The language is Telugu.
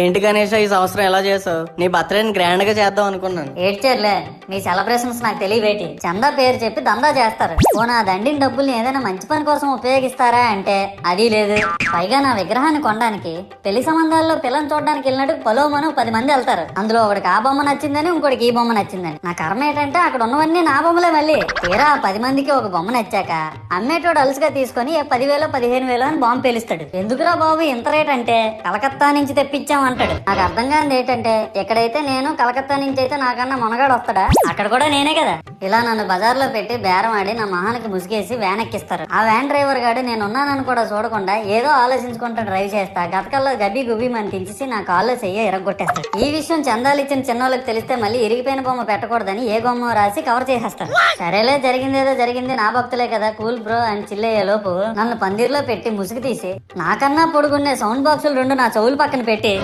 ఏంటి గణేష్ ఈ సంవత్సరం ఎలా చేసావు? నీ బర్త్డేని గ్రాండ్ గా చేద్దాం అనుకున్నాను. ఏడ్చేర్లే, మీ సెలబ్రేషన్స్ నాకు తెలియవేటి. చందా పేరు చెప్పి దందా చేస్తారు. ఓ నా దండిన డబ్బుల్ని ఏదైనా మంచి పని కోసం ఉపయోగిస్తారా అంటే అది లేదు. పైగా నా విగ్రహాన్ని కొనడానికి పెళ్లి సంబంధాల్లో పిల్లని చూడడానికి వెళ్ళినట్టు పొలోమను 10 మంది వెళ్తారు. అందులో ఒకడికి ఆ బొమ్మ నచ్చిందని, ఇంకోటికి ఈ బొమ్మ నచ్చిందని. నా కర్మ ఏంటంటే అక్కడ ఉన్నవన్నీ నా బొమ్మలే. మళ్ళీ తీరా 10 మందికి ఒక బొమ్మ నచ్చాక అమ్మేటోడు అలుసుగా తీసుకొని 10,000 15,000 అని బాంబు పేలుస్తాడు. ఎందుకురా బాబు ఇంత రేట్ అంటే కలకత్తా నుంచి తెప్పించామంటాడు. నాకు అర్థం కానిది ఏంటంటే ఎక్కడైతే నేను కలకత్తా నుంచి అయితే నాకన్నా మొనగాడు వస్తాడా, అక్కడ కూడా నేనే కదా. ఇలా నన్ను బజార్లో పెట్టి బేరం ఆడి నా మొహానికి ముసుగేసి వ్యాన్ ఎక్కిస్తారు. ఆ వ్యాన్ డ్రైవర్ గాడు నేనున్నానని కూడా చూడకుండా ఏదో ఆలోచించుకుంటూ డ్రైవ్ చేస్తా గతకల్లో గబ్బి గుబ్బి మని తీసేసి నా కాల్లో చెయ్యి ఎరగొట్టేస్తాడు. ఈ విషయం చందాలు ఇచ్చిన చిన్నోళ్ళకి తెలిస్తే మళ్ళీ ఇరిగిపోయిన బొమ్మ పెట్టకూడదని ఏ బొమ్మ రాసి కవర్ చేసేస్తాడు. సరేలే, జరిగిందేదో జరిగింది, నా భక్తులే కదా, కూల్ బ్రో అని చిల్లయ్యే లోపు నన్ను పందిర్లో పెట్టి ముసుగు తీసి నాకన్నా పొడుగున్నే సౌండ్ బాక్సులు 2 నా చెవులు పక్కన పెట్టి